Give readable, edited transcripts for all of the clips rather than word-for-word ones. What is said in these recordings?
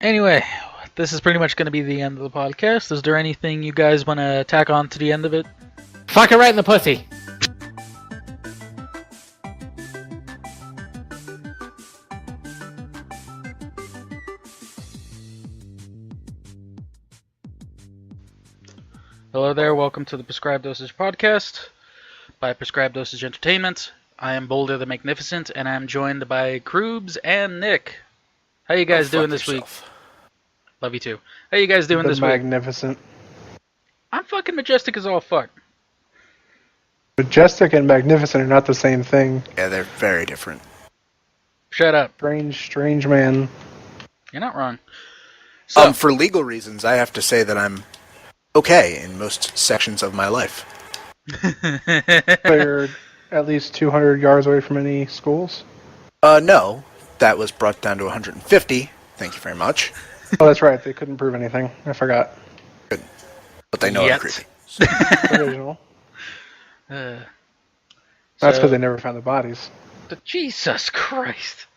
Anyway, this is pretty much going to be the end of the podcast. Is there anything you guys want to tack on to the end of it? Fuck it right in the pussy. Hello there, welcome to the Prescribed Dosage Podcast by Prescribed Dosage Entertainment. I am Boulder the Magnificent, and I'm joined by Kroobs and Nick. How you guys doing this week? Love you too. How you guys doing this week? Magnificent. I'm fucking majestic as all fuck. Majestic and magnificent are not the same thing. Yeah, they're very different. Shut up. Strange man. You're not wrong. So, For legal reasons, I have to say that I'm okay in most sections of my life. They're at least 200 yards away from any schools? No. That was brought down to 150. Thank you very much. Oh, that's right. They couldn't prove anything. I forgot. Good. But they know I'm creepy. Original. That's because they never found the bodies. Jesus Christ.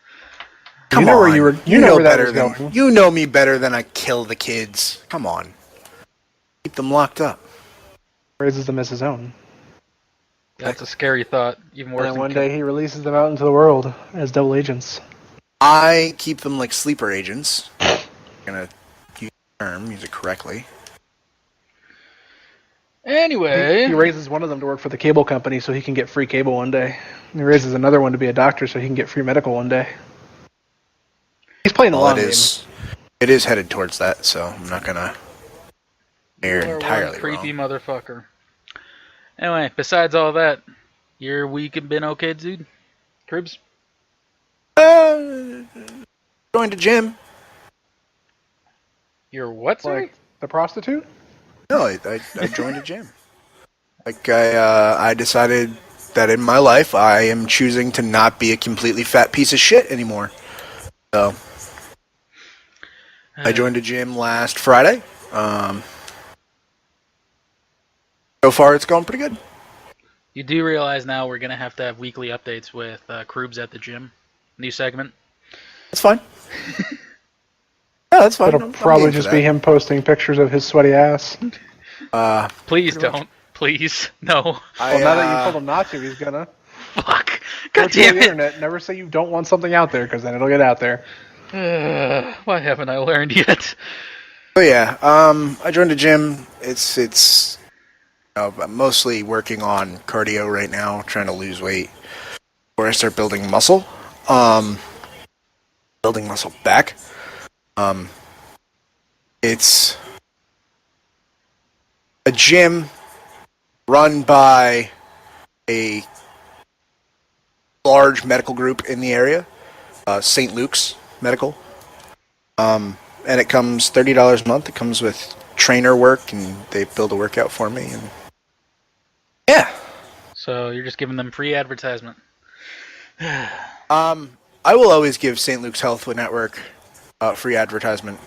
Come you know on. Where you were. You know where that was going. You know me better than I kill the kids. Come on. Keep them locked up. Raises them as his own. That's a scary thought. Even worse. And then one day he releases them out into the world as double agents. I keep them like sleeper agents. I'm gonna use the term, use it correctly. Anyway. He raises one of them to work for the cable company so he can get free cable one day. And he raises another one to be a doctor so he can get free medical one day. He's playing a long game. It is headed towards that, so I'm not gonna You're entirely creepy wrong. motherfucker. Anyway, besides all that, your week have been okay, dude? Cribs? Going to gym. Your what, sorry? Like the prostitute? No, I joined a gym. Like I decided that in my life I am choosing to not be a completely fat piece of shit anymore. So I joined a gym last Friday. So far it's going pretty good. You do realize now we're going to have weekly updates with Kroobs at the gym? New segment? That's fine. Yeah, that's fine. It'll probably just be him posting pictures of his sweaty ass. Please don't. Please. No. Well, now that you told him not to, he's gonna. Fuck. Go God to damn the it. internet. Never say you don't want something out there, because then it'll get out there. Why haven't I learned yet? Oh yeah, I joined a gym. It's I'm mostly working on cardio right now, trying to lose weight before I start building muscle. Building muscle back. It's a gym run by a large medical group in the area, St. Luke's Medical. And it comes $30 a month. It comes with trainer work, and they build a workout for me. And yeah. So you're just giving them free advertisement. I will always give St. Luke's Health Network free advertisement,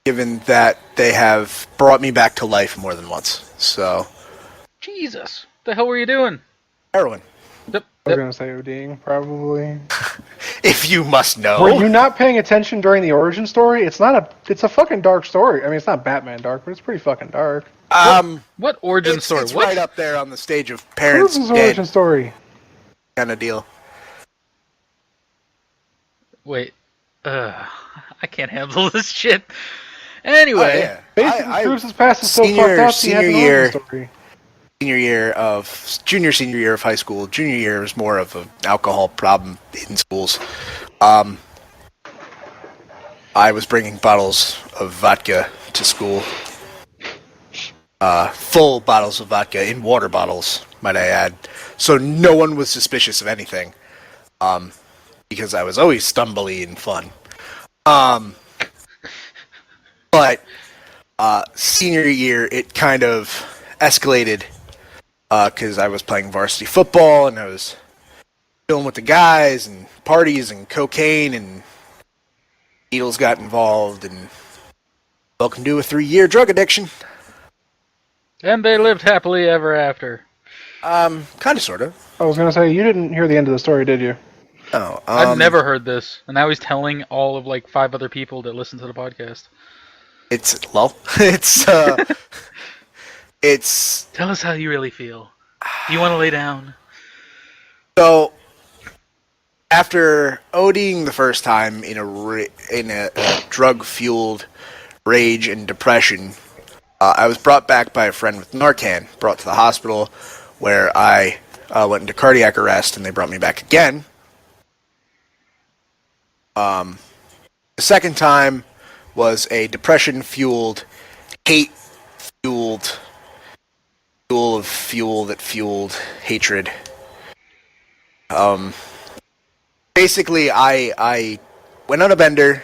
given that they have brought me back to life more than once. So, Jesus. What the hell were you doing? heroin, Yep. I was gonna say ODing, probably. if you must know. Were you not paying attention during the origin story? It's a fucking dark story. I mean, it's not Batman dark, but it's pretty fucking dark. What origin story? It's What? right up there on the stage of parents Who's his dead origin story? kind of deal. Wait. I can't handle this shit. Anyway. Oh, yeah. Basically, Bruce's past is so fucked up. He has an origin story. Junior, senior year of high school. Junior year was more of an alcohol problem in schools. I was bringing bottles of vodka to school. Full bottles of vodka in water bottles, might I add. So no one was suspicious of anything. Because I was always stumbly and fun. But senior year, it kind of escalated because I was playing varsity football and I was chilling with the guys and parties and cocaine and needles got involved and welcome to a 3-year drug addiction. And they lived happily ever after. Kind of, sort of. I was gonna say, you didn't hear the end of the story, did you? Oh, I've never heard this, and now he's telling all of like 5 other people that listen to the podcast. It's Tell us how you really feel. Do you want to lay down? so after ODing the first time in a drug-fueled rage and depression, I was brought back by a friend with Narcan, brought to the hospital, where I went into cardiac arrest, and they brought me back again. The second time was a depression-fueled, hate-fueled, fuel of fuel that fueled hatred. Basically, I went on a bender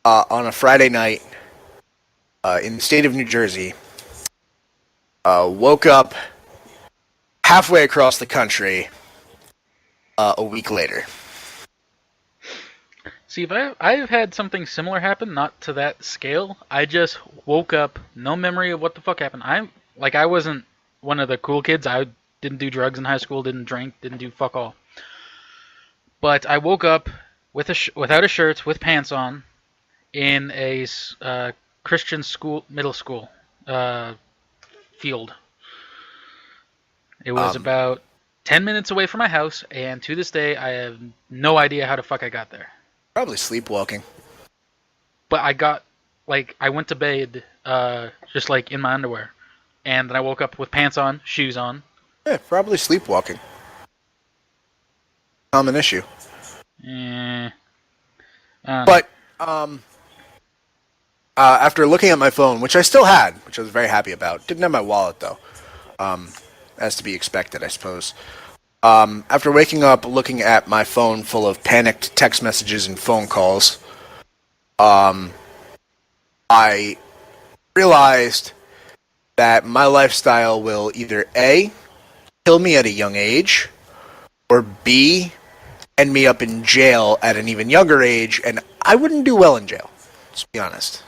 on a Friday night in the state of New Jersey. Woke up halfway across the country a week later. See, if I've had something similar happen, not to that scale. I just woke up, no memory of what the fuck happened. I wasn't one of the cool kids. I didn't do drugs in high school, didn't drink, didn't do fuck all. But I woke up without a shirt, with pants on, in a Christian school, middle school field. It was about 10 minutes away from my house, and to this day, I have no idea how the fuck I got there. Probably sleepwalking. But I went to bed just like in my underwear, and then I woke up with pants on, shoes on. Yeah, probably sleepwalking. Common issue. But after looking at my phone, which I still had, which I was very happy about, didn't have my wallet though, as to be expected, I suppose. After waking up, looking at my phone full of panicked text messages and phone calls, I realized that my lifestyle will either A, kill me at a young age, or B, end me up in jail at an even younger age, and I wouldn't do well in jail, let's be honest.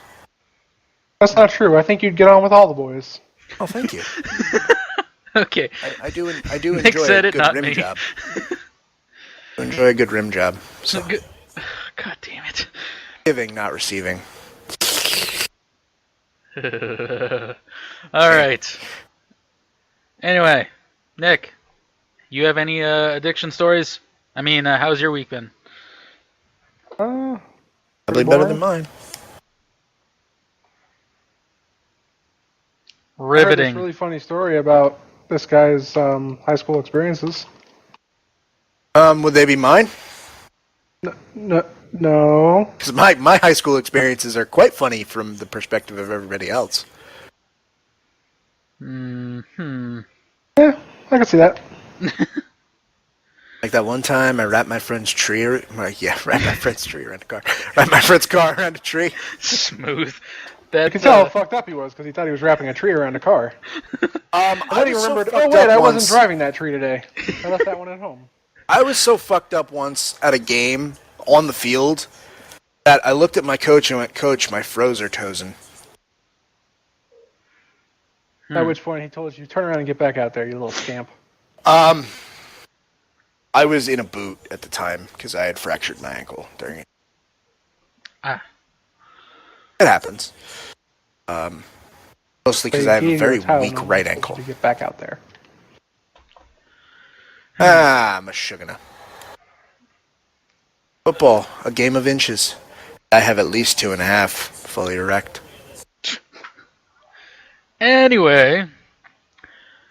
That's not true. I think you'd get on with all the boys. Oh, thank you. Okay. I do Nick enjoy said a it, good not rim me. job. I enjoy a good rim job. So. God damn it. Giving, not receiving. Alright. Anyway, Nick, you have any addiction stories? I mean, how's your week been? Probably Pretty better boring. than mine. I heard Riveting. this really funny story about this guy's high school experiences. Would they be mine? No. Because my high school experiences are quite funny from the perspective of everybody else. Yeah, I can see that. Like that one time I wrapped my friend's tree around a car. Wrapped my friend's car around a tree. Smooth. You can tell how fucked up he was because he thought he was wrapping a tree around a car. I then he was so remembered, fucked oh wait, up I once. wasn't driving that tree today. I left that one at home. I was so fucked up once at a game on the field that I looked at my coach and went, "Coach, my froze are toesing." At which point he told you, turn around and get back out there, you little scamp. I was in a boot at the time because I had fractured my ankle during it. Ah. It happens. Mostly because I have a very weak right ankle. To get back out there. I'm a sugar. Football, a game of inches. I have at least 2.5 fully erect. Anyway,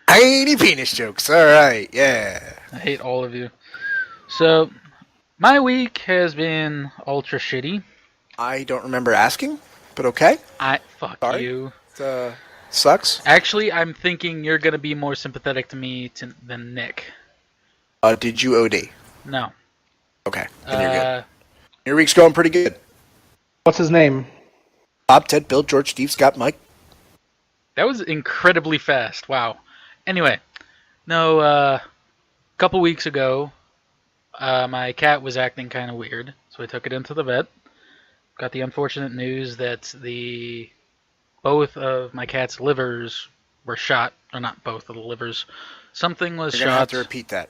Tiny penis jokes. All right, yeah. I hate all of you. So, my week has been ultra shitty. I don't remember asking, but okay. Fuck Sorry. you. It sucks. Actually, I'm thinking you're gonna be more sympathetic to me than Nick. Did you OD? No. Okay, then you're good. Your week's going pretty good. What's his name? Bob, Ted, Bill, George, Steve, Scott, Mike. That was incredibly fast. Wow. Anyway, no, a couple weeks ago, my cat was acting kind of weird, so I took it into the vet. Got the unfortunate news that both of my cat's livers were shot. Or not both of the livers. Something was You're gonna have shot. to repeat that.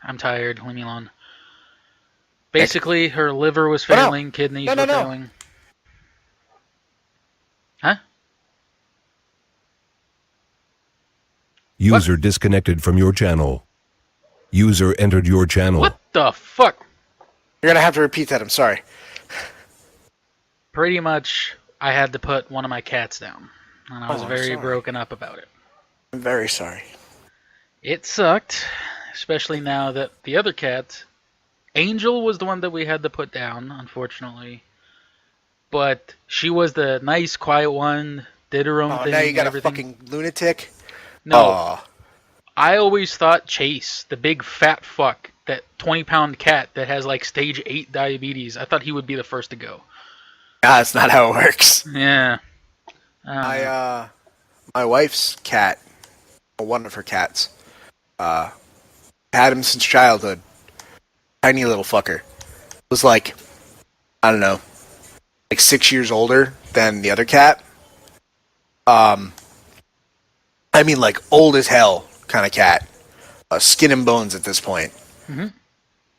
I'm tired. Leave me alone. Basically, her liver was failing, kidneys were failing. Huh? User disconnected from your channel. User entered your channel. What the fuck? You're going to have to repeat that. I'm sorry. Pretty much, I had to put one of my cats down. And I was very sorry. broken up about it. I'm very sorry. It sucked, especially now that the other cat, Angel, was the one that we had to put down, unfortunately. But she was the nice, quiet one, did her own thing. Now you got everything. a fucking lunatic? No. Aw. I always thought Chase, the big fat fuck, that 20-pound cat that has like stage 8 diabetes, I thought he would be the first to go. That's not how it works. Yeah. I My wife's cat, one of her cats, had him since childhood. Tiny little fucker. Was like, I don't know, like 6 years older than the other cat. I mean, like old as hell kind of cat. Skin and bones at this point. Mm-hmm.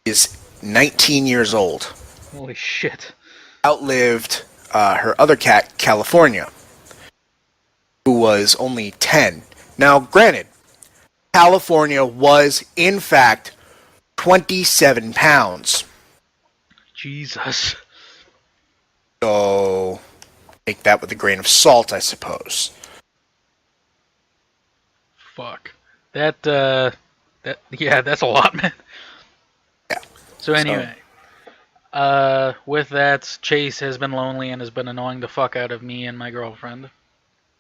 Is 19 years old. Holy shit. Outlived her other cat, California, who was only 10. Now, granted, California was, in fact, 27 pounds. Jesus. So, take that with a grain of salt, I suppose. Fuck. That's a lot, man. Yeah. So anyway, with that, Chase has been lonely and has been annoying the fuck out of me and my girlfriend.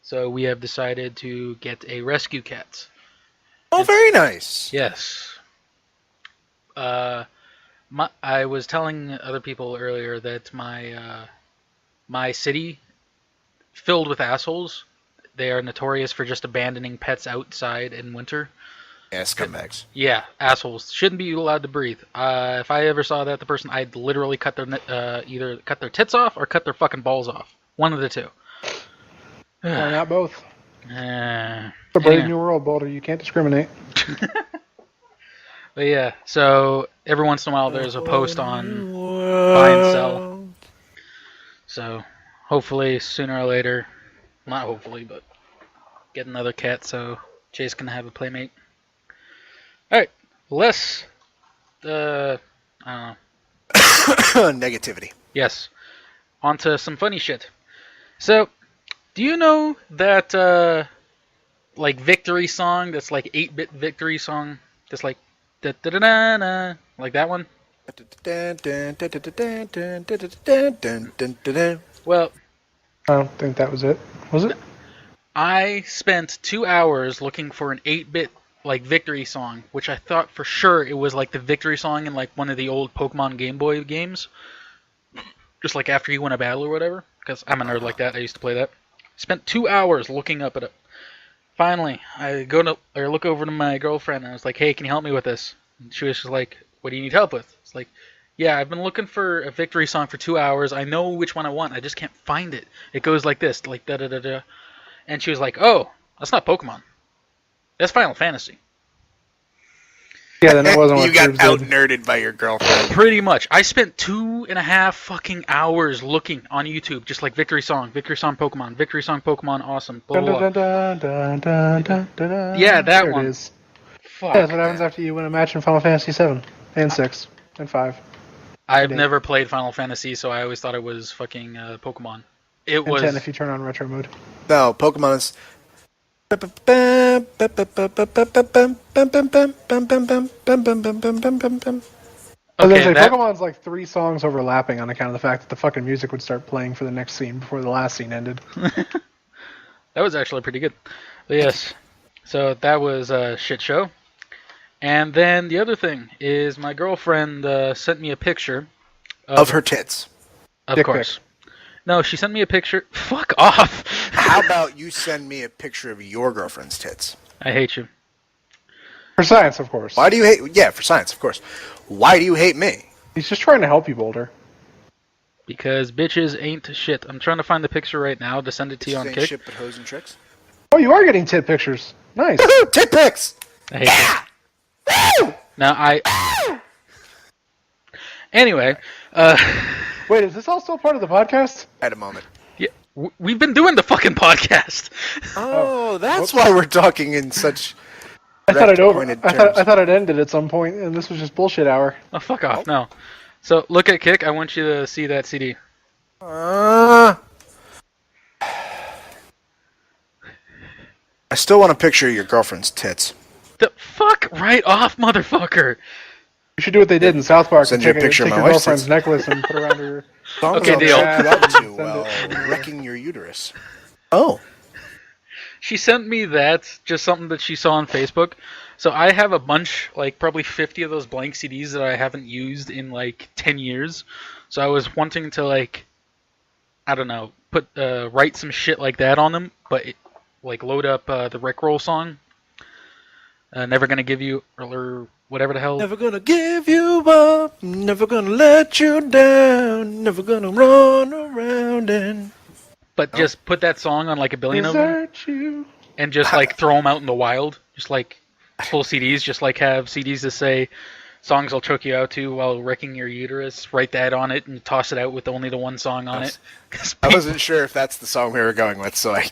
So we have decided to get a rescue cat. Oh, very nice. Yes. I was telling other people earlier that my city, filled with assholes. They are notorious for just abandoning pets outside in winter. Yeah, scumbags. Yeah, assholes. Shouldn't be allowed to breathe. If I ever saw that, the person, I'd literally cut their either cut their tits off or cut their fucking balls off. One of the two. Why not both? It's a brave new world, Boulder. You can't discriminate. But yeah, so every once in a while there's a post on buy and sell. So hopefully sooner or later, not hopefully, but get another cat so Chase can have a playmate. Alright, less, I don't know. Negativity. Yes, onto some funny shit. So, do you know that, like, victory song that's like 8-bit victory song? That's like, da-da-da-da-da, like that one? Well, I don't think that was it. Was it? I spent 2 hours looking for an 8-bit like victory song, which I thought for sure it was like the victory song in like one of the old Pokemon Game Boy games, just like after you win a battle or whatever. Because I'm a nerd like that. I used to play that. Spent 2 hours looking up at it. Finally, I look over to my girlfriend and I was like, "Hey, can you help me with this?" And she was just like, "What do you need help with?" It's like, "Yeah, I've been looking for a victory song for 2 hours. I know which one I want. I just can't find it. It goes like this, like da da da da." And she was like, "Oh, that's not Pokemon. That's Final Fantasy." Yeah, then it wasn't what You got Cribs did. out-nerded by your girlfriend. Pretty much. I spent 2.5 fucking hours looking on YouTube, just like victory song Pokemon, awesome, blah, blah, blah. Dun, dun, dun, dun, dun, dun. Yeah, that There one. It is. Fuck. Yeah, that's what happens after you win a match in Final Fantasy 7 and 6 and 5 I've never played Final Fantasy, so I always thought it was fucking Pokemon. It and was 10 if you turn on retro mode. No, Pokemon is... okay. I was gonna say, That, Pokemon's like 3 songs overlapping on account of the fact that the fucking music would start playing for the next scene before the last scene ended. that was actually pretty good. But yes, so that was a shit show. And then the other thing is my girlfriend sent me a picture Of her tits. Of Dick course. No, she sent me a picture. Fuck off. How about you send me a picture of your girlfriend's tits? I hate you. For science, of course. Why do you hate... Yeah, for science, of course. Why do you hate me? He's just trying to help you, Boulder. Because bitches ain't shit. I'm trying to find the picture right now to send it to you on Ain't Kick. shit but hoes and tricks. Oh, you are getting tit pictures. Nice. Tit pics! I hate you. Now Anyway, Wait, is this all still part of the podcast? At a moment. yeah, we've been doing the fucking podcast. Oh, that's why we're talking in such. I thought it over. pointed I terms. thought it ended at some point, and this was just bullshit hour. Oh, fuck off. No. So, look at Kick. I want you to see that CD. I still want a picture of your girlfriend's tits. The fuck right off, motherfucker. You should do what they did in South Park. Send and you a picture of take my your wife's girlfriend's tits. necklace and put it around her. Okay, deal. Check you out to Send while it. wrecking your uterus. Oh. She sent me that, just something that she saw on Facebook. So I have a bunch, like probably 50 of those blank CDs that I haven't used in like 10 years. So I was wanting to like, I don't know, write some shit like that on them, but like load up the Rickroll song. Never Gonna Give You, or whatever the hell. Never gonna give you up, never gonna let you down, never gonna run around and... But just put that song on like a billion of them, Desert you. and just like throw them out in the wild. Just like full CDs, just like have CDs that say songs I'll choke you out to while wrecking your uterus. Write that on it and toss it out with only the one song on it. 'Cause I wasn't sure if that's the song we were going with, so I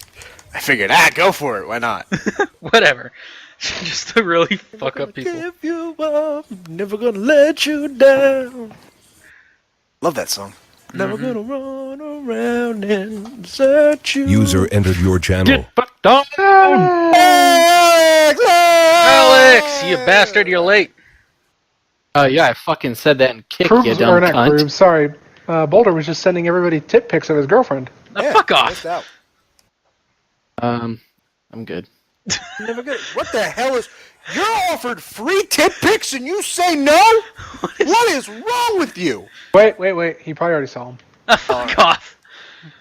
figured, go for it, why not? whatever. Just to really fuck up people. Give you up, never gonna let you down. Love that song. Never gonna run around and desert you. User entered your channel. Fuck down! Alex, you bastard, you're late. Yeah, I fucking said that and kick you, Proves, dumb or not cunt. Proves, sorry. Boulder was just sending everybody tit pics of his girlfriend. Now fuck off. missed out. I'm good. Never gonna. What the hell is? You're offered free tit pics and you say no? What is wrong with you? Wait. He probably already saw him. Fuck off.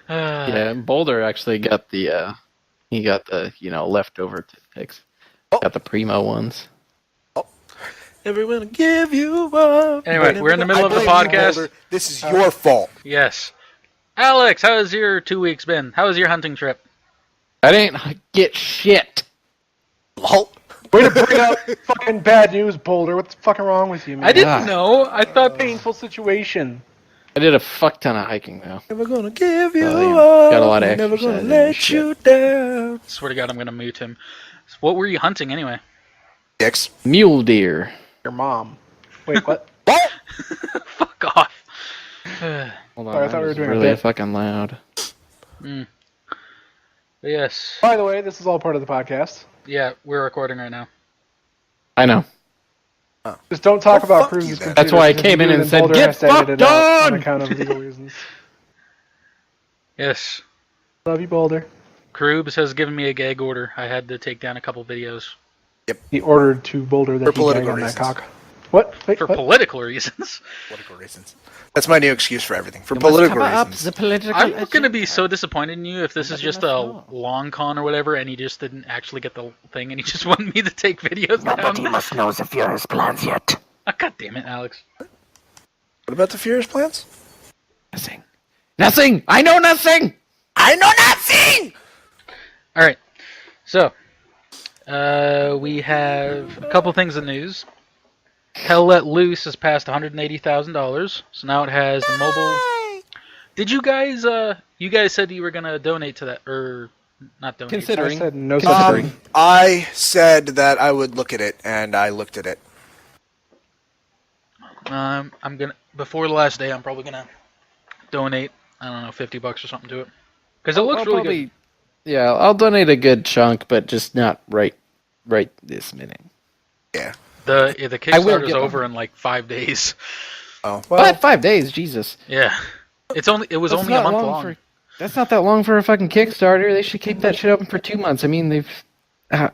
Yeah, Boulder actually got the, he got the, leftover tit pics. Got the primo ones. Never gonna give you up. Anyway, we're in the middle of the I blame you, podcast. Boulder. This is your fault. Yes. Alex, how has your 2 weeks been? How was your hunting trip? I didn't get shit. Lol. Way to bring up fucking bad news, Boulder. What's fucking wrong with you, man? I didn't Yeah. know. I thought Painful situation. I did a fuck ton of hiking, though. Never gonna give you Oh, yeah. up. Got a lot of Never exercise gonna and let shit. you down. Swear to God, I'm gonna mute him. So what were you hunting anyway? Dicks. Mule deer. Your mom. Wait, what? Fuck off. Hold on, Sorry, I that thought we were was doing a really bit. fucking loud. Yes. By the way, this is all part of the podcast. Yeah, we're recording right now. I know. Just don't talk about fuck Cruz's you then. computer. That's why I because came if in you do, and then said, Boulder "Get has to edit fucked it out on on!" account of legal reasons. Yes. Love you, Boulder. Krubs has given me a gag order. I had to take down a couple videos. He ordered to Boulder that For he political gag on that reasons. cock. What? Wait, For what? political reasons. Political reasons. That's my new excuse for everything. For political reasons. the political I'm going to be so disappointed in you if this is just a long con or whatever and he just didn't actually get the thing and he just wanted me to take videos down. must know the Fuhrer's plans yet. Oh, God damn it, Alex. What about the Fear's plans? Nothing. Nothing! I know nothing! I know nothing! Alright. So, we have a couple things in news. Hell Let Loose has passed $180,000, so now it has the mobile. Did you guys? You guys said you were gonna donate to that, or not donate? I Considering. said no such thing. I said that I would look at it, and I looked at it. I'm gonna before the last day. I'm probably gonna donate. I don't know, $50 or something to it, because it looks I'll really probably, good. Yeah, I'll donate a good chunk, but just not right this minute. Yeah. The I will Kickstarter's get over in like 5 days. Oh. Well, 5 days, Jesus. Yeah, it was That's only a not month long. That's not that long for a fucking Kickstarter. They should keep that shit open for 2 months. I mean,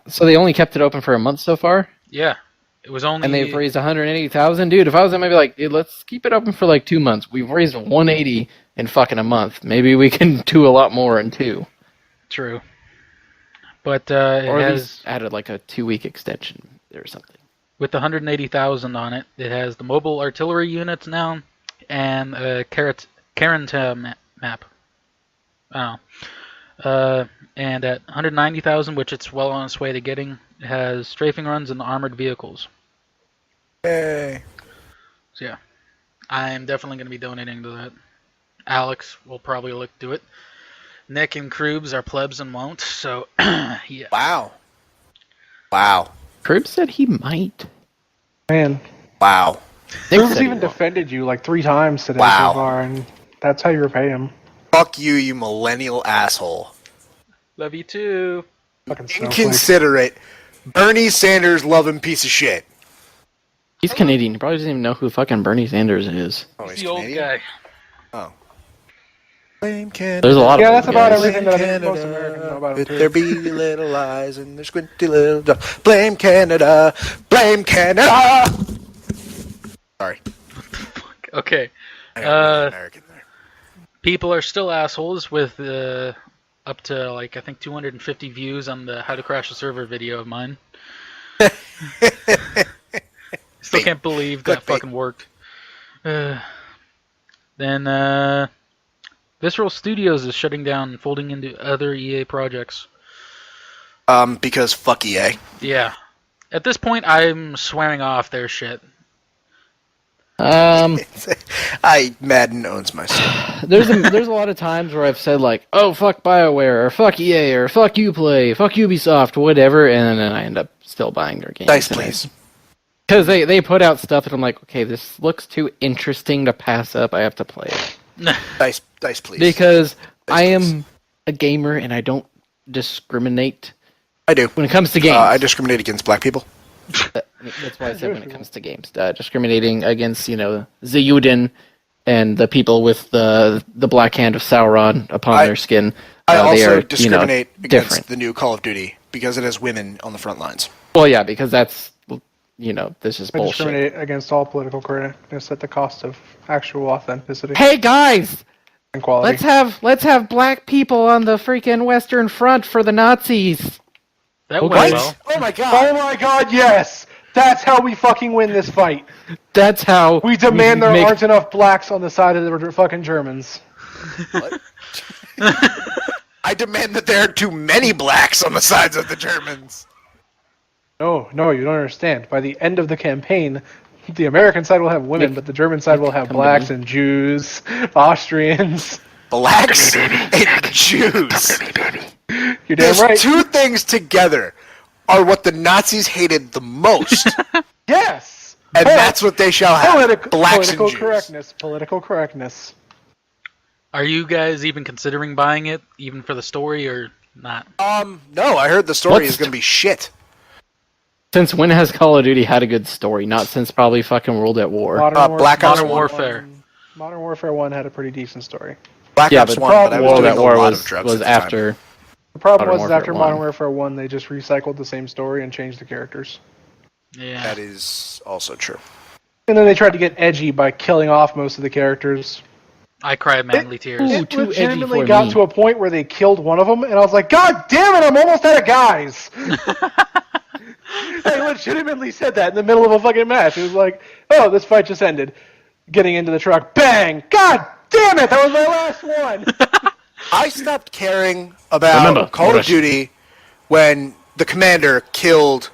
so they only kept it open for a month so far, Yeah, it was only. and they've raised 180,000. Dude, if I was them, I'd be like, dude, let's keep it open for like 2 months. We've raised 180 in fucking a month. Maybe we can do a lot more in 2. True. But Or it at has, least added like a 2-week extension or something. with the 180,000 on it, it has the mobile artillery units now, and a Caranta map. Oh. And at 190,000, which it's well on its way to getting, it has strafing runs and armored vehicles. Yay. So yeah, I'm definitely going to be donating to that. Alex will probably look do it. Nick and Krubs are plebs and won't, so yeah. Wow. Crib said he might. Man, Wow. Nick Bruce said he even won't. defended you like 3 times today Wow. so far, and that's how you repay him. Fuck you, you millennial asshole. Love you too. Fucking snowflake. Inconsiderate. Bernie Sanders loving piece of shit. He's Canadian. He probably doesn't even know who fucking Bernie Sanders is. Oh, He's he's the old Canadian? guy. Oh. Blame Canada. There's a lot Yeah, of that's them, about guys. everything that I think Canada, most Americans know about him, with too. their beady little eyes and their squinty little dogs. Blame Canada. Blame Canada. Sorry. Okay. I got American there. People are still assholes with up to like I think 250 views on the How to Crash a Server video of mine. Still can't believe that Clickbait. fucking worked. Then Visceral Studios is shutting down and folding into other EA projects. Because fuck EA. Yeah. At this point, I'm swearing off their shit. Madden owns my stuff. There's a lot of times where I've said like, oh fuck BioWare or fuck EA or fuck Uplay, fuck Ubisoft, whatever, and then I end up still buying their games. Dice, please. Because they put out stuff that I'm like, okay, this looks too interesting to pass up. I have to play it Dice, please. because I please. am a gamer and I don't discriminate I do. when it comes to games. I discriminate against black people. That's why I said when it comes to games, discriminating against the Zayuden and the people with the black hand of Sauron upon their skin. I they also are, discriminate against different. the new Call of Duty because it has women on the front lines. Well, yeah, because that's this is I bullshit. discriminate against all political correctness at the cost of actual authenticity Hey guys, and quality. let's have black people on the freaking Western Front for the Nazis. That Okay. went well. Oh my god! Oh my god, yes! That's how we fucking win this fight. That's how We demand there make- aren't enough blacks on the side of the fucking Germans. What? I demand that there are too many blacks on the sides of the Germans. No, you don't understand. By the end of the campaign, the American side will have women, but the German side will have come blacks to and Jews, Austrians. Blacks and Jews. You're damn Those right. two things together are what the Nazis hated the most, and Yes! that's what they shall have. Blacks and political Jews. correctness. Political correctness. Are you guys even considering buying it, even for the story, or not? No, I heard the story What's is going to be shit. Since when has Call of Duty had a good story? Not since probably fucking World at War. Black Ops Modern 1. Warfare. Modern Warfare 1 had a pretty decent story. Black Yeah, Ops but 1, but I was World doing at a War lot was of drugs was at the time. after. The problem Modern was Warfare after 1. Modern Warfare 1, they just recycled the same story and changed the characters. Yeah. That is also true. And then they tried to get edgy by killing off most of the characters. I cried manly tears. Ooh, It too edgy legitimately for got me. to a point where they killed one of them, and I was like, God damn it, I'm almost out of guys! They legitimately said that in the middle of a fucking match. It was like, oh, this fight just ended. Getting into the truck, bang! God damn it, that was my last one! I stopped caring about Remember, Call of Rush. Duty when the commander killed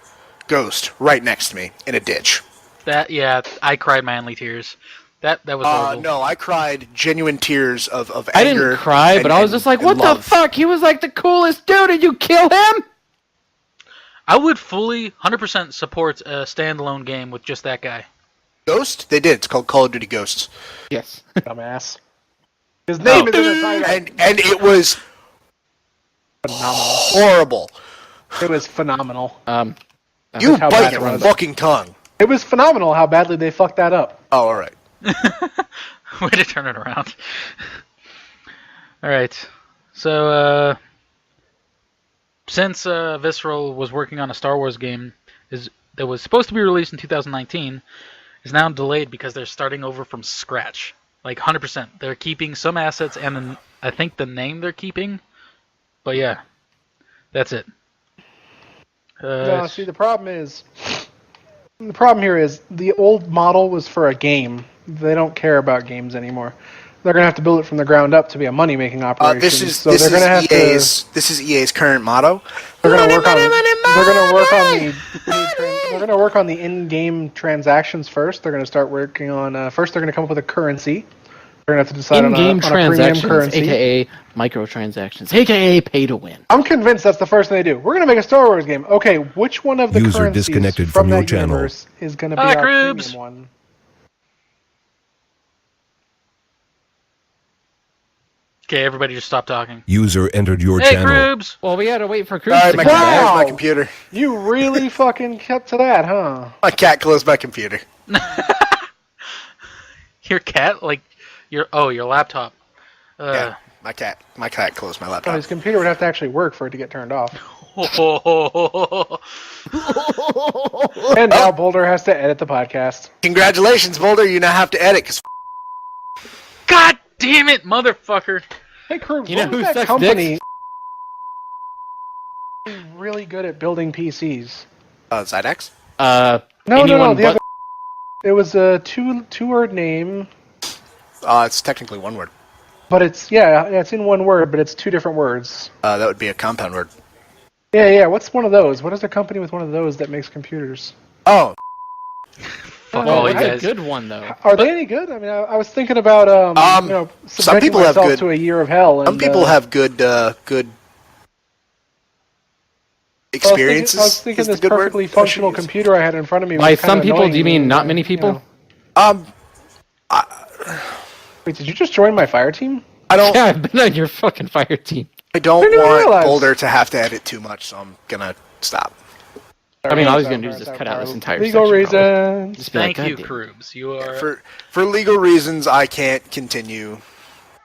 Ghost right next to me in a ditch. I cried manly tears. That was horrible. No, I cried genuine tears of I anger. didn't cry, but and- I was and- just like, and what love. the fuck? He was like the coolest dude, and you kill him? I would fully 100% support a standalone game with just that guy. Ghost? They did. It's called Call of Duty Ghosts. Yes. Dumbass. His name is in the title. And it was Phenomenal. horrible. It was phenomenal. You how bite bad your it was. fucking tongue. It was phenomenal how badly they fucked that up. Oh, all right. Way to turn it around. Alright. So, since Visceral was working on a Star Wars game that was supposed to be released in 2019, is now delayed because they're starting over from scratch. Like, 100%. They're keeping some assets and I think the name they're keeping. But yeah, that's it. No, see, the problem here is the old model was for a game. They don't care about games anymore. they're going to have to build it from the ground up to be a money-making operation. This is EA's current motto. They're going to work on the in-game transactions first. They're going to start working on first. They're going to come up with a currency. They're going to have to decide on a premium currency, aka microtransactions, aka pay to win. I'm convinced that's the first thing they do. We're going to make a Star Wars game. Okay, which one of the User currencies disconnected from from your that channel. universe is going to be our Rubes. premium one? Okay, everybody just stop talking. User entered your Hey, channel. Krubes! Well, we had to wait for Cruz Sorry, to my come cat back. closed my Wow. computer. You really fucking kept to that, huh? My cat closed my computer. Your cat? Like, your laptop. Yeah, my cat closed my Oh, laptop. his computer would have to actually work for it to get turned off. And now Boulder has to edit the podcast. Congratulations, Boulder. You now have to edit because God damn it, motherfucker! Hey, Crew, You know what who was that sucks company really good at building PCs? Zydex. No, Anyone the but- other. It was a two-word name, It's technically one word. but it's in one word, but it's two different words. That would be a compound word. Yeah. What's one of those? What is a company with one of those that makes computers? Oh, Fuck Oh, all you That's a guys. good one though. Are they any good? I mean, I was thinking about some subjecting people have myself good- to a year of hell. And, some people have good experiences. I was thinking is the this good word perfectly I should functional use. computer I had in front of me. By was kinda some people, annoying do you mean me, not many people? Wait, did you just join my fire team? I don't. Yeah, I've been on your fucking fire team. I don't didn't want realize. Boulder to have to edit too much, so I'm gonna stop. I mean, all he's gonna do is just cut out this entire legal section, probably. reasons. Just be like, Thank you, "God damn." Krubes. You are. For legal reasons, I can't continue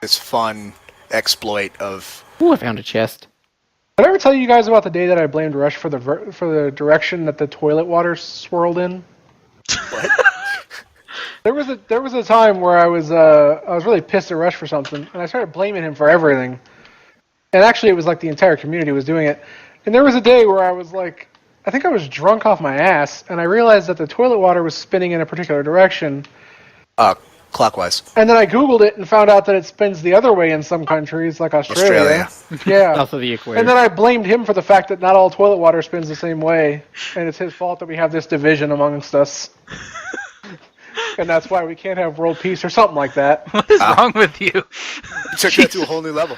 this fun exploit of. Ooh, I found a chest. Did I ever tell you guys about the day that I blamed Rush for the direction that the toilet water swirled in? What? There was a time where I was really pissed at Rush for something, and I started blaming him for everything. And actually, it was like the entire community was doing it. And there was a day where I was like, I think I was drunk off my ass, and I realized that the toilet water was spinning in a particular direction. Clockwise. And then I Googled it and found out that it spins the other way in some countries, like Australia. Yeah. South of the equator. And then I blamed him for the fact that not all toilet water spins the same way, and it's his fault that we have this division amongst us. And that's why we can't have world peace or something like that. What is wrong with you? You took that to a whole new level.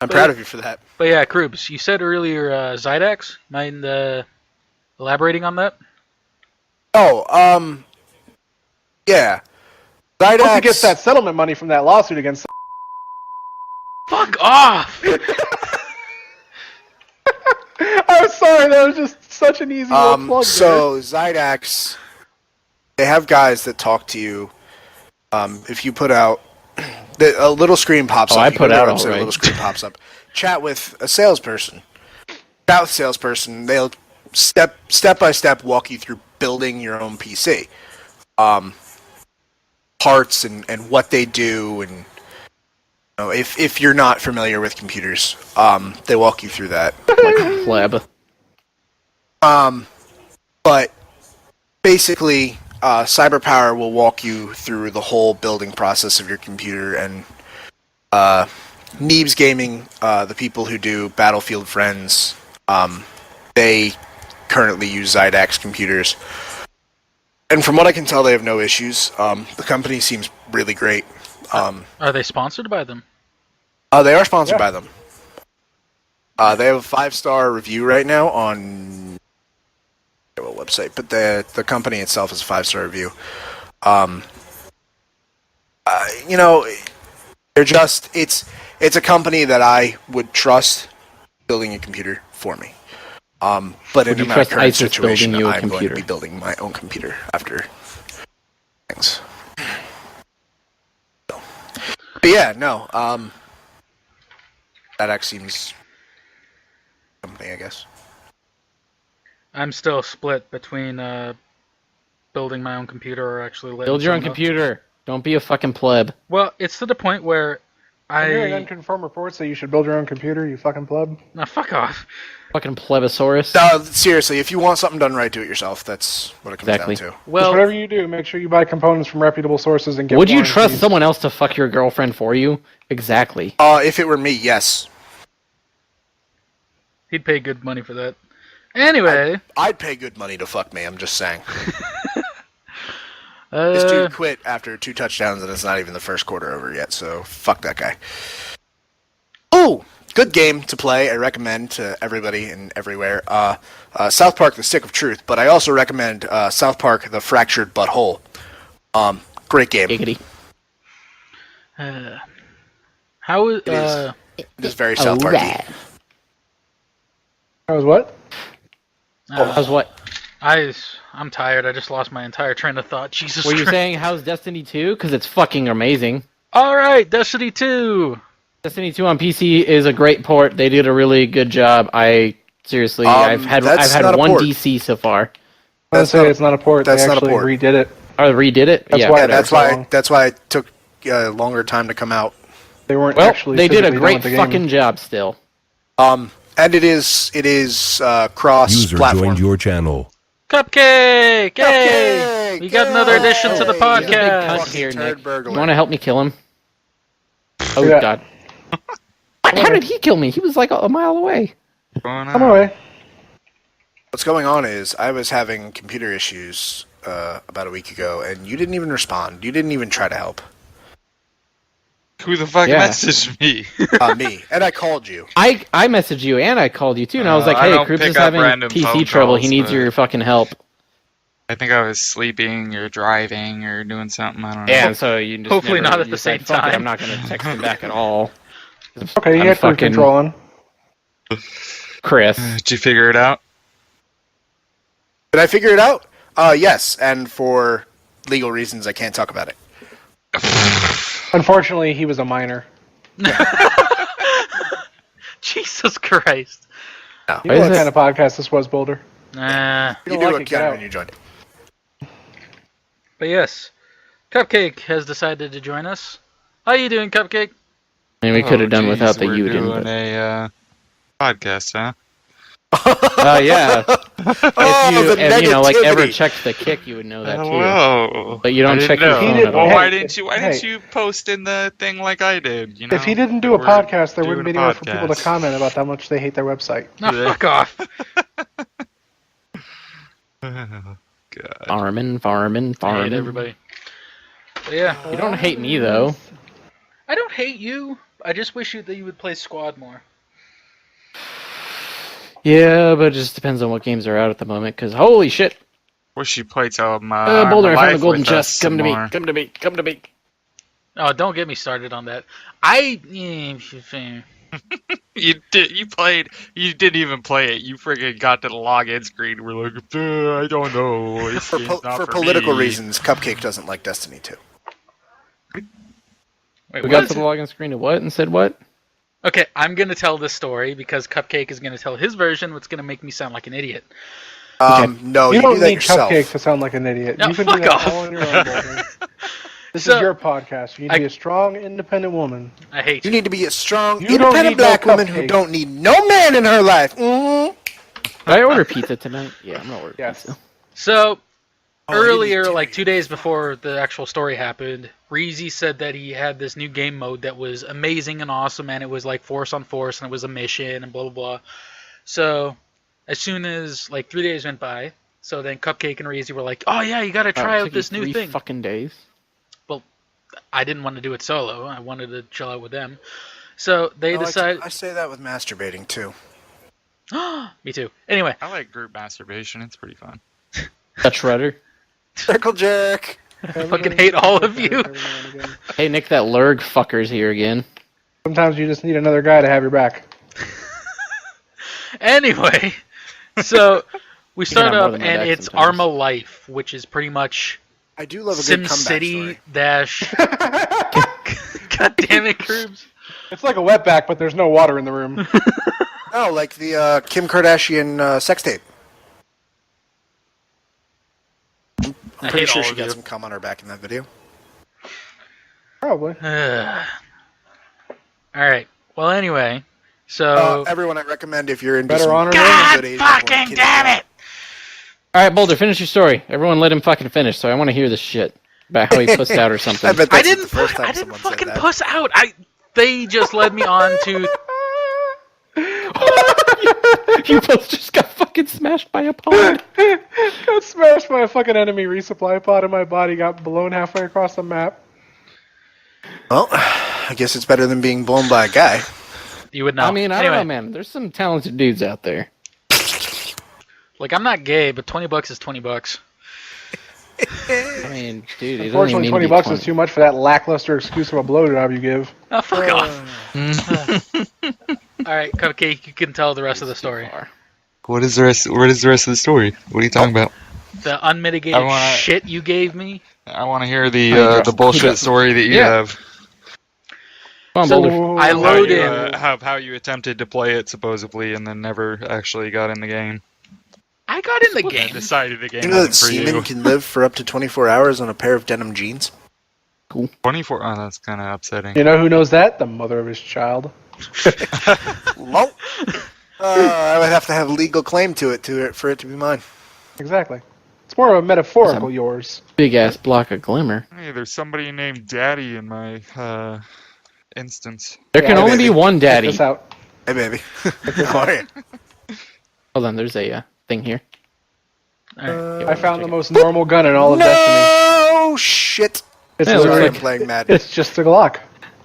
I'm proud of you for that. But yeah, Krubes, you said earlier Zydex. Mind elaborating on that? Oh, yeah. Once he Zydex gets that settlement money from that lawsuit against. Fuck off! I'm sorry, that was just such an easy little plug. So Zydex, they have guys that talk to you. If you put out a little screen pops Oh, up. I You go put to their out website, alright. a little screen pops up. Chat with a salesperson. Chat with a salesperson. They'll step by step walk you through building your own PC. Parts and what they do, and if you're not familiar with computers, they walk you through that. Like pleb. But basically, CyberPower will walk you through the whole building process of your computer, and Neebs Gaming, the people who do Battlefield Friends, they currently use Zydex computers. And from what I can tell, they have no issues. The company seems really great. Are they sponsored by them? They are sponsored by them. They have a 5-star review right now on what website, but the company itself is a 5-star review. They're just it's a company that I would trust building a computer for me. But Would in you my trust current ISIS situation, building you a I'm going to computer? be building my own computer after things. So. But yeah, no. That actually seems company, I guess. I'm still split between building my own computer or actually letting Build your own someone else- computer. Don't be a fucking pleb. Well, it's to the point where I'm hearing unconfirmed reports that you should build your own computer, you fucking pleb. No, fuck off. Fucking plebosaurus. No, seriously, if you want something done right, do it yourself. That's what it comes Exactly. down to. Just Well, whatever you do, make sure you buy components from reputable sources and get Would you warranties. trust someone else to fuck your girlfriend for you? Exactly. If it were me, yes. he'd pay good money for that. Anyway, I'd pay good money to fuck me, I'm just saying. This dude quit after 2 touchdowns, and it's not even the first quarter over yet, so fuck that guy. Oh, good game to play. I recommend to everybody and everywhere. South Park: The Stick of Truth, but I also recommend South Park: The Fractured Butthole. Great game. Giggity. how is It is very South Parky. Alright. That was what? How's what? I'm tired. I just lost my entire train of thought. Jesus Were you Christ. saying how's Destiny 2? Because it's fucking amazing. All right, Destiny 2. Destiny 2 on PC is a great port. They did a really good job. I've had that's not a one port. DC so far. I would say it's not a port. That's they not a actually port. redid it. Oh, redid it? That's yeah. why Yeah, Whatever, so long. that's why it took a longer time to come out. They weren't Well, actually. they did a physically done great with the game. fucking job still. And it is User cross-platform. joined your channel. Cupcake! Yay! Cupcake! We got another addition to the There's a big podcast. cunt here, Turd Nick. burglar. You want to help me kill him? Oh, Yeah. God. How did he kill me? He was like a mile away. Come away. What's going on is I was having computer issues about a week ago, and you didn't even respond. You didn't even try to help. Who the fuck Yeah. messaged me? Me. And I called you. I messaged you and I called you too, and I was like, I hey, don't Krups pick is up having random PC phone trouble. calls, He needs but- your fucking help. I think I was sleeping or driving or doing something. I don't know. Yeah, and so you just Hopefully never- not at you the decide, same "Fuck it, time." I'm not going to text him back at all. Okay, you I'm had cruise fucking- control on. Chris. Did you figure it out? Did I figure it out? Yes, and for legal reasons, I can't talk about it. Unfortunately, he was a minor. Jesus Christ. You Why know is what this- kind of podcast this was, Boulder? Nah. You You don't knew like what it, get counted out. when you joined. But yes, Cupcake has decided to join us. How you doing, Cupcake? I mean, we could have done geez, without the we're Udin. doing But... a podcast, huh? yeah. Oh, If you know, like, ever negativity. checked the kick, you would know that too. Whoa. But you don't I didn't check your know. phone He at all. didn't- Why Hey, didn't you? Why hey. didn't you post in the thing like I did? You know. If he didn't do a We're podcast, there doing wouldn't be a anywhere for people to podcast. comment about how much they hate their website. No, fuck off. Oh, God. Farming. I hate everybody. But yeah, You don't hate me, though. I don't hate you. I just wish that you would play squad more. Yeah, but it just depends on what games are out at the moment, because holy shit. Wish you played some. Boulder, I found Life the golden with chest. us Come to some me. more. Come to me. Come to me. Oh, don't get me started on that. You did. You played. You didn't even play it. You friggin' got to the login screen. We're like, I don't know. This For, game's not for for political me." reasons, Cupcake doesn't like Destiny 2. Wait, We what? got to the login screen to what and said what? Okay, I'm gonna tell this story because Cupcake is gonna tell his version, what's gonna make me sound like an idiot. No, you you don't do that need yourself. Cupcake to sound like an idiot. No, You can fuck do that off. all on your own, Boulder. This So- is your podcast. You need to be a strong, independent woman. I hate You you. need to be a strong, You don't independent need no black woman who Cupcake. don't need no man in her life. Mm-hmm. Did I order pizza tonight? Yeah, I'm gonna order Yes. pizza. So Oh, earlier, it is like 2 days before the actual story happened, Reezy said that he had this new game mode that was amazing and awesome, and it was like force on force, and it was a mission, and blah blah blah. So as soon as like 3 days went by, so then Cupcake and Reezy were like, "Oh yeah, you gotta try it out took you this new 3 thing." fucking days. I didn't want to do it solo. I wanted to chill out with them. So they decided. I say that with masturbating too. Me too. Anyway, I like group masturbation. It's pretty fun. Dutch rudder. Circle jerk. I fucking hate all of you. Every now and again. Hey, Nick, that Lurg fucker's here again. Sometimes you just need another guy to have your back. Anyway, so we can start have more up than my and back it's sometimes. Arma Life, which is pretty much I do love a good Sim comeback City story. dash. God damn it, Crubs. It's like a wetback, but there's no water in the room. Oh, like the Kim Kardashian sex tape. I I'm pretty hate sure all she of got you. some cum on her back in that video. Probably. All right. Well, anyway, so Everyone, I recommend if you're into Better some honor good than- Asian fucking porn, kids damn don't. it! All right, Boulder, finish your story. Everyone, let him fucking finish. So I want to hear this shit about how he pussed out or something. I bet I that's didn't. the first time I didn't someone said fucking that. puss out. They just led me on to. You both just got fucking smashed by a pod. Got smashed by a fucking enemy resupply pod, and my body got blown halfway across the map. Well, I guess it's better than being blown by a guy. You would know. I mean, I anyway, don't know, man. There's some talented dudes out there. Like, I'm not gay, but $20 is $20. I mean, dude, it doesn't even Unfortunately, need to 20 be bucks 20. is too much for that lackluster excuse of a blowjob you give. Oh, fuck off. All right, Cupcake, you can tell the rest of the story. What is the rest of the story? What are you talking about? The unmitigated I wanna- shit you gave me. I want to hear the bullshit story that you Yeah. have. Come on, So, Boulder. I How load you, in. how you attempted to play it supposedly and then never actually got in the game. I got in the And game. decided the game You know that wasn't for semen you. can live for up to 24 hours on a pair of denim jeans? 24. Oh, that's kind of upsetting. You know who knows that? The mother of his child. Well, I would have to have legal claim to it for it to be mine. Exactly. It's more of a metaphorical yours. Big ass block of glimmer. Hey, there's somebody named Daddy in my instance. There can Yeah, only be baby. one Check daddy. this out. Hey, baby. this How out. are you? Hold on, there's a thing here. All right. I found the most normal gun in all of Destiny. No shit. It's, Yeah, it a- looks Sorry, I'm like- playing Madden. it's just a Glock.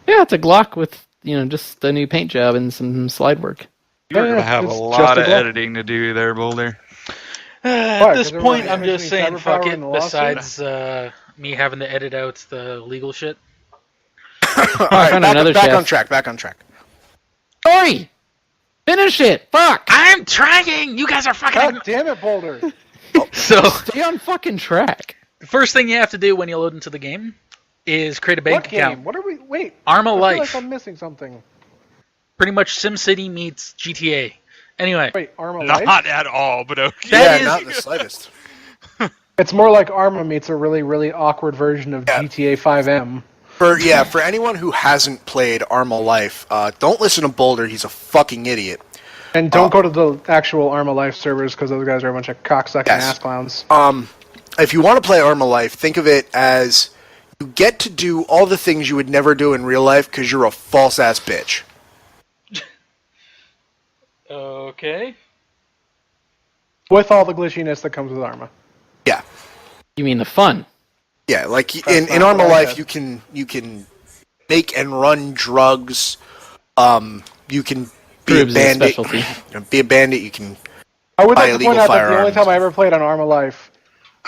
Yeah, it's a Glock with, just a new paint job and some slide work. You're Yeah, gonna have a it's lot just a of glove. editing to do there, Boulder. At this 'Cause point, everyone I'm just mentioned saying cyber fuck power it, in the lawsuit? besides me having to edit out the legal shit. All right, found back, another back chest. on track. Back on track. Story! Finish it! Fuck! I'm trying! You guys are fucking... God damn it, Boulder. So, Stay on fucking track. the first thing you have to do when you load into the game is create a bank What account. game? What are we... Wait. Arma I feel Life. like I'm missing something. Pretty much SimCity meets GTA. Anyway, Wait, Arma Life? Not at all, but okay. That yeah, is- not the slightest. It's more like Arma meets a really, really awkward version of Yeah. GTA 5M. For anyone who hasn't played Arma Life, don't listen to Boulder. He's a fucking idiot. And don't go to the actual Arma Life servers because those guys are a bunch of cocksucking Yes. ass clowns. If you want to play Arma Life, think of it as you get to do all the things you would never do in real life because you're a false ass bitch. okay. With all the glitchiness that comes with Arma. Yeah, You mean the fun? yeah. Like That's in not Arma what I Life, said. you can make and run drugs. You can be Proves a his bandit. specialty. Be a bandit. You can. I would Buy like to illegal point out that the only firearms. time I ever played on Arma Life,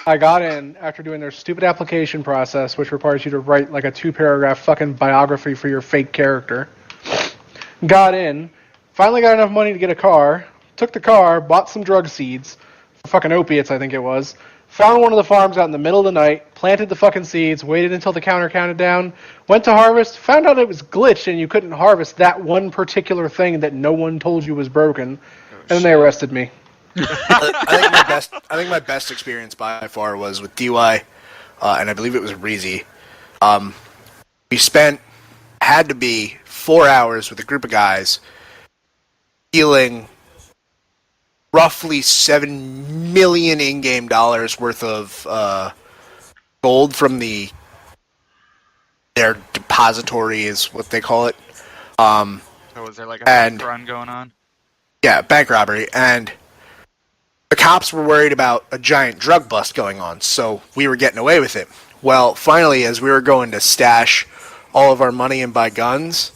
I got in after doing their stupid application process, which requires you to write like a 2-paragraph fucking biography for your fake character. Got in, finally got enough money to get a car, took the car, bought some drug seeds, for fucking opiates I think it was, found one of the farms out in the middle of the night, planted the fucking seeds, waited until the counter counted down, went to harvest, found out it was glitched and you couldn't harvest that one particular thing that no one told you was broken, and then they arrested me. I think my best experience by far was with DY, and I believe it was Reezy. We had to be 4 hours with a group of guys, stealing roughly $7 million in-game dollars worth of gold from their depository, is what they call it. So was there like a And- bank run going on? Yeah, bank robbery, and the cops were worried about a giant drug bust going on, so we were getting away with it. Well, finally, as we were going to stash all of our money and buy guns,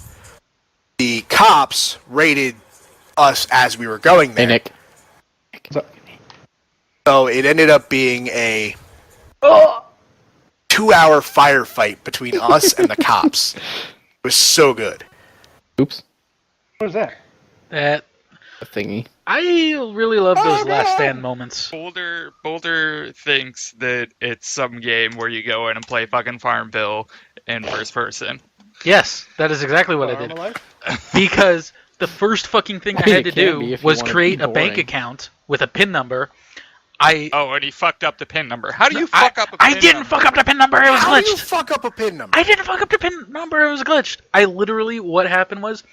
the cops raided us as we were going Hey, there. Nick. So it ended up being a 2-hour firefight between us and the cops. It was so good. Oops. What was that? That A thingy. I really love those last stand moments. Boulder thinks that it's some game where you go in and play fucking Farmville in first person. Yes, that is exactly what I Arma did. Life? Because the first fucking thing I I mean, had to it can be do if you was wanna be create a bank boring. account with a PIN number, Oh, and he fucked up the pin number. How do you fuck up a pin I didn't number? fuck up the pin number. It was How do you glitched. fuck up a pin number? I didn't fuck up the pin number. It was glitched. I literally, what happened was,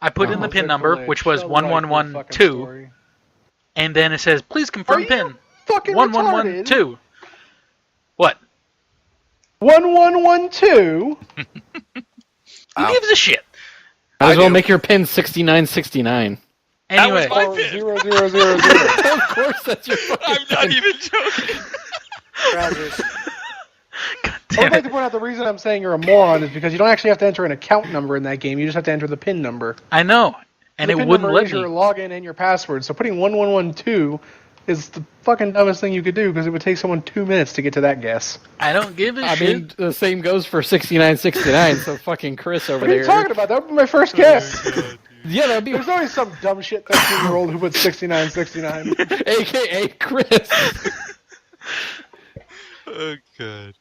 I put in the It's pin a number, glitch. which was That likely fucking 1112, story. and then it says, please confirm Are you pin. fucking 1112. What? 1112. Who gives a shit? Might as I well do. make your pin 6969. Anyway, my Or pin. 0000. Of course, that's your fucking I'm not even joking. Travis. I damn would like it. to point out the reason I'm saying you're a moron is because you don't actually have to enter an account number in that game. You just have to enter the PIN number. I know, and the it PIN wouldn't number let is your me. login and your password. So putting 1112 is the fucking dumbest thing you could do because it would take someone 2 minutes to get to that guess. I don't give a I shit. mean, the same goes for 6969. So fucking Chris over What are you there. talking about? That would be my first guess. Yeah, that'd be There's always some dumb shit 13-year-old who puts 6969. AKA Chris. Oh, God.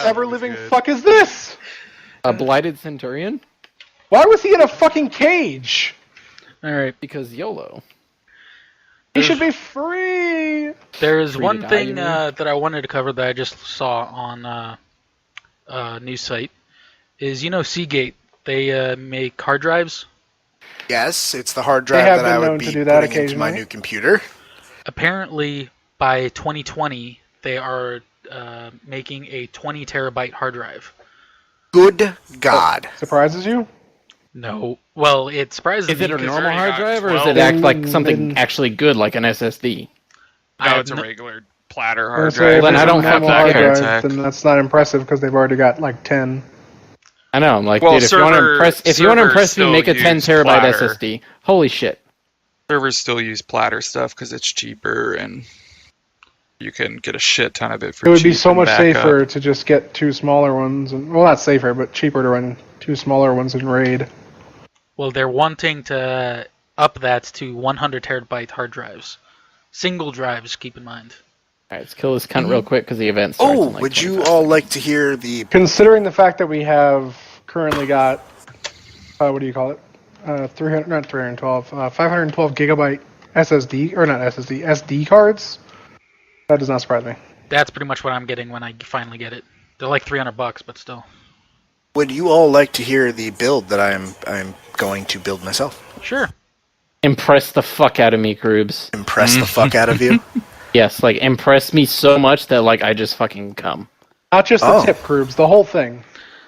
Ever living fuck is this? A blighted centurion? Why was he in a fucking cage? All right. Because YOLO. He should be free. There is Free to one die, thing you mean? that I wanted to cover that I just saw on a news site. Is Seagate? They make hard drives. Yes, it's the hard They drive have that I been would known be to do that putting into my occasionally. new computer. Apparently, by 2020, they are making a 20 terabyte hard drive. Good God. Surprises you? No, well, it surprises Is me. it a 'cause normal already hard got drive, or is 12. it act like something Then- actually good, like an SSD? I No, have it's a no- regular platter I hard was drive. gonna say, if Then it's I a don't normal have hard that drive, then that's not impressive because they've already got like 10. I know. I'm like, Well, dude, if you want to servers impress me, still make a 10 use terabyte platter. SSD. Holy shit! Servers still use platter stuff because it's cheaper and you can get a shit ton of it for It would be cheap so and much back safer up. to just get two smaller ones, and well, not safer, but cheaper to run two smaller ones in RAID. Well, they're wanting to up that to 100 terabyte hard drives. Single drives, keep in mind. All right, let's kill this cunt real quick because the event starts. Oh, in, like, would you 25 all seconds. like to hear the... Considering the fact that we have currently got, what do you call it? 300, not 312, 512 gigabyte SSD, or not SSD, SD cards? That does not surprise me. That's pretty much what I'm getting when I finally get it. They're like $300, but still. Would you all like to hear the build that I'm going to build myself? Sure. Impress the fuck out of me, Groobs. Impress the fuck out of you? Yes, like impress me so much that like I just fucking come. Not just the Oh. tip grooves, the whole thing.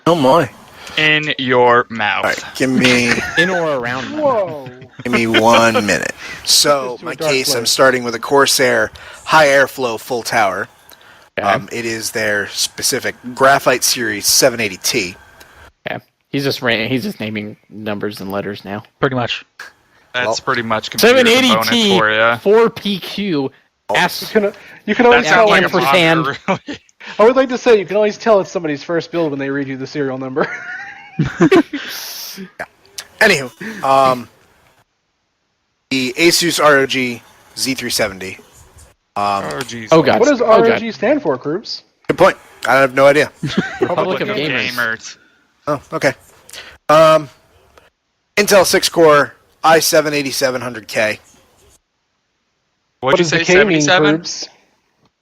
Oh my. In your mouth. Alright, give me In or around. me. Whoa. 1 minute. So, Just to a my dark case, I'm place. starting with a Corsair high airflow full tower. Okay. It is their specific Graphite Series 780T. Okay. He's just naming numbers and letters now. Pretty much. That's Well, pretty much computer component 780T for you. 4PQ. S. You can always That tell. sounds like a ampersand. modder, really. I would like to say you can always tell it's somebody's first build when they read you the serial number. Anywho, the Asus ROG Z370. Oh, jeez. Oh god. What does Oh, ROG God. stand for, Groups? Good point. I have no idea. Republic of Fucking Gamers. Oh, okay. Intel 6-core i7-8700K. What'd you does say, the K mean, 77? Groups?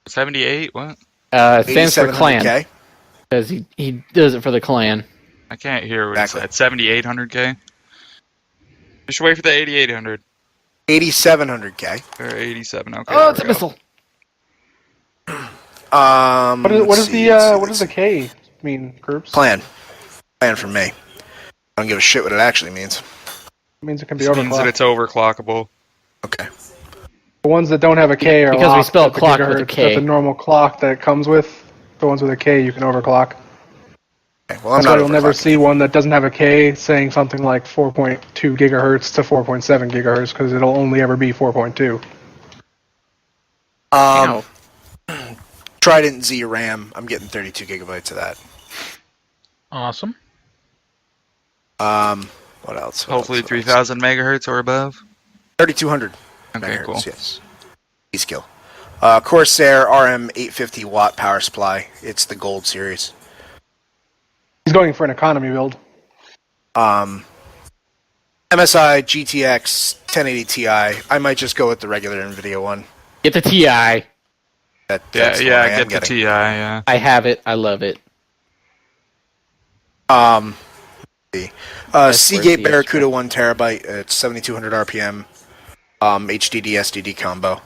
78? What? It stands for clan 8700K. because he does it for the clan. I can't hear what Exactly. he said. 7800K? You should wait for the 8800. 8700K. Or 87, okay. Oh, there it's a we go. missile. What Let's see, does the K mean, Groups? plan? Plan for me. I don't give a shit what it actually means. It means it can be This means that overclocked. it's overclockable. Okay. The ones that don't have a K are Because we locked spell at the clock with a gigahertz, K. at the normal clock that it comes with. The ones with a K you can overclock. Okay, well, I'm That's why not you'll never overclocking. see one that doesn't have a K saying something like 4.2 gigahertz to 4.7 gigahertz because it'll only ever be 4.2. Ow. Trident Z RAM. I'm getting 32 gigabytes of that. Awesome. What else? Hopefully 3000 megahertz or above. 3200 Okay, megahertz, cool. yes. E-skill. Corsair RM 850 watt power supply. It's the gold series. He's going for an economy build. MSI GTX 1080 Ti. I might just go with the regular NVIDIA one. Get the TI. That's Yeah, the yeah, one I am get the getting. TI, yeah. I have it. I love it. Seagate the Barracuda 1 terabyte. It's 7200 RPM. HDD SDD combo.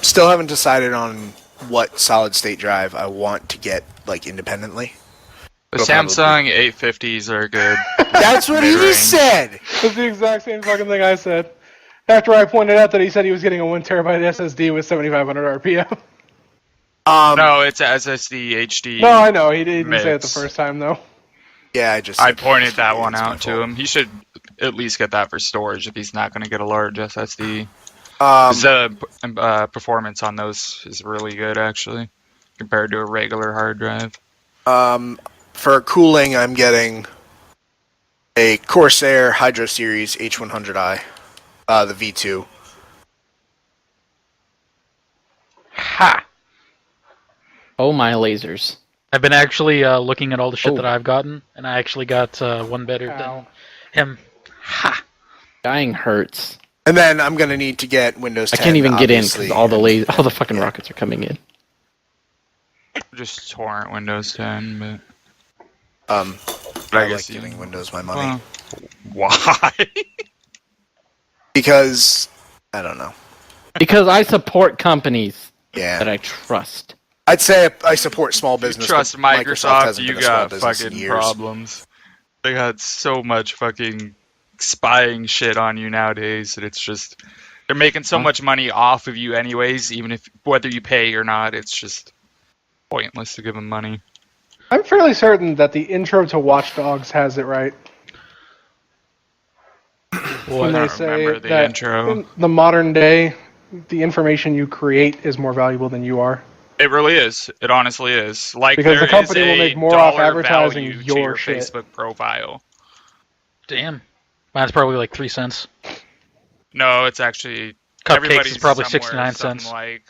Still haven't decided on what solid state drive I want to get like independently. The It'll Samsung 850s are good. That's what he Mid-range. said. That's the exact same fucking thing I said. After I pointed out that he said he was getting a 1 terabyte SSD with 7,500 RPM. No, it's SSD HD. No, I know. He didn't say it the Mix. first time, though. Yeah, I I pointed that one it's my out to fault. him. He should at least get that for storage if he's not going to get a large SSD. 'Cause the performance on those is really good, actually, compared to a regular hard drive. For cooling, I'm getting a Corsair Hydro Series H100i, the V2. Ha! Oh my lasers. I've been actually looking at all the shit Oh. that I've gotten, and I actually got one better than Ow. him. Ha! Dying hurts. And then I'm gonna need to get Windows I 10. can't even get in obviously. because all the fucking rockets are coming in. Just torrent Windows 10, but I like guess giving you- Windows my money why? because I don't know. Because I support companies Yeah, that I trust. I'd say I support small business. Trust but Microsoft Microsoft, hasn't you been a small got business in fucking years. problems. They got so much fucking spying shit on you nowadays that it's just they're making so much money off of you anyways, even if whether you pay or not, it's just pointless to give them money. I'm fairly certain that the intro to Watch Dogs has it right. When I they don't say remember the that intro. in the modern day, the information you create is more valuable than you are. It really is. It honestly is. Like Because the there company is will a make more off dollar advertising value to your shit. Facebook profile. Damn. Mine's probably like 3 cents. No, it's actually Cupcakes everybody's is probably somewhere 69 cents. something like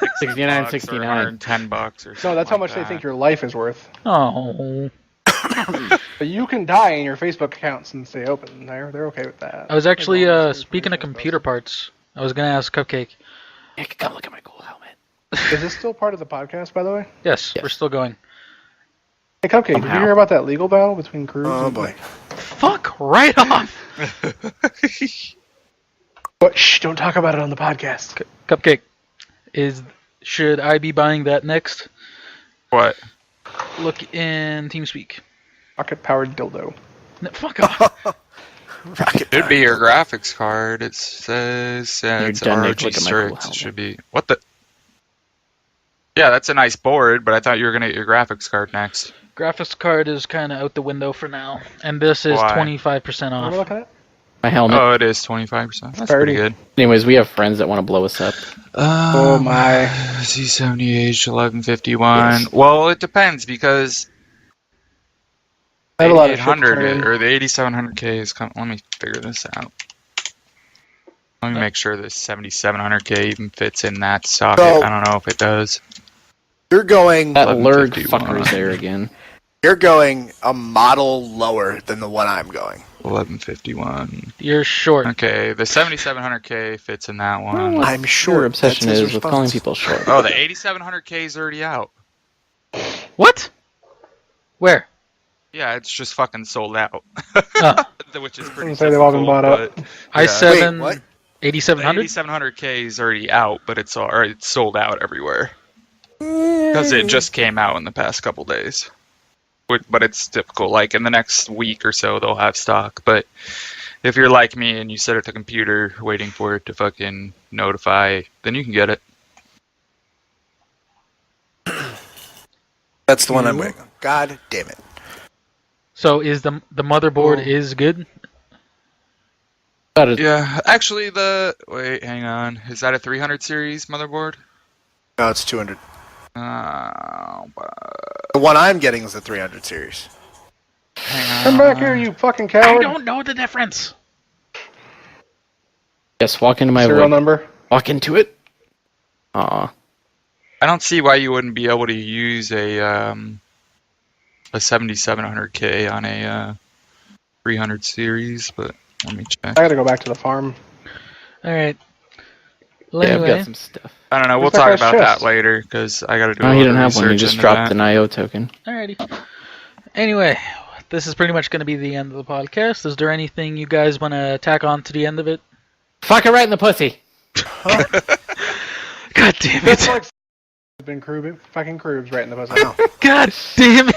69, $6 or 69. $110 or something. No, that's how like much they that. think your life is worth. Oh. But you can die in your Facebook account since they open. They're okay with that. I was actually, As long as the speaking of information is computer parts, I was going to ask Cupcake. Nick, come look at my cool helmet. Is this still part of the podcast, by the way? Yes, Yes. we're still going. Hey, Cupcake, did you Somehow. hear about that legal battle between Cruz Oh and... boy. Fuck right off! But shh, don't talk about it on the podcast. Cupcake, should I be buying that next? What? Look in TeamSpeak. Rocket-powered dildo. No, fuck off. Rocket It'd be your power. graphics card. It says You're it's done, Nick. ROG Look at my cool strict. helmet. It should be what the? Yeah, that's a nice board, but I thought you were gonna get your graphics card next. Graphics card is kind of out the window for now, and this is Why? 25% What am I off. looking at? My helmet. Oh, it is 25%. That's 30. pretty good. Anyways, we have friends that want to blow us up. Oh my. Z70H 1151. Well, it depends because I have a lot of shit to 8800 turn in. or the 8700K is coming. Let me figure this out. Let me make sure this 7700K even fits in that socket. So- I don't know if it does. You're going. That lurg 1151. fucker's there again. You're going a model lower than the one I'm going. 1151. You're short. Okay, the 7700K fits in that one. What I'm your sure obsession that's his is with calling response. people short. Oh, the 8700K is already out. What? Where? Yeah, it's just fucking sold out. Oh. Which is pretty I'd say they've all been typical, bought up. but- i7 Wait, what? 8700? 8700K is already out, but it's sold out everywhere. Because it just came out in the past couple days. But it's typical. Like, in the next week or so, they'll have stock. But if you're like me and you sit at the computer waiting for it to fucking notify, then you can get it. That's the one I'm waiting on. God damn it. So is the motherboard is good? Got it. Yeah, actually, wait, hang on. Is that a 300 series motherboard? No, it's 200. Uh, The one I'm getting is the 300 series. hang Come on. back here, you fucking I coward. don't know the difference. Yes, walk into my Serial wood. number. Walk into it. Aw. I don't see why you wouldn't be able to use a 7700K on a 300 series, but let me check. I gotta go back to the farm. All right. Yeah, I've Anyway, got some stuff. I don't know. We'll Where's that talk guy's about chest? that later because I got to do. Oh, a he lot didn't of have one. He research just into dropped that. an IO token. alrighty. Anyway, this is pretty much going to be the end of the podcast. Is there anything you guys want to tack on to the end of it? Fuck it right in the pussy. God damn That's it! like been fucking Krubs right in the pussy. God damn it!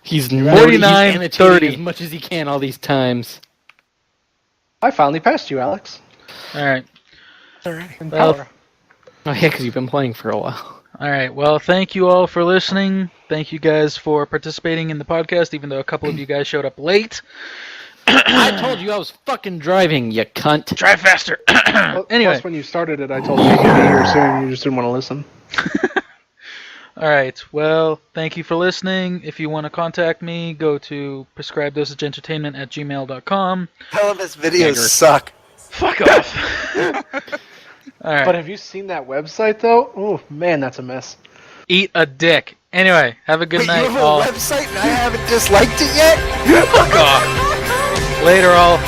He's 49, annotating 30. as much as he can all these times. I finally passed you, Alex. All right. In Well, power. Oh yeah, because you've been playing for a while. All right. Well, thank you all for listening. Thank you guys for participating in the podcast, even though a couple of you guys showed up late. I told you I was fucking driving, you cunt. Drive faster. Plus, Anyway. when you started it, I told you you'd be here soon. You just didn't want to listen. All right. Well, thank you for listening. If you want to contact me, go to prescribedosageentertainment@gmail.com. Tell him his videos suck. Fuck off. All right. But have you seen that website though? Oh man, that's a mess. Eat a dick. Anyway, have a good Wait, night, you have all. a website and I haven't disliked it yet? Fuck off. Later, all.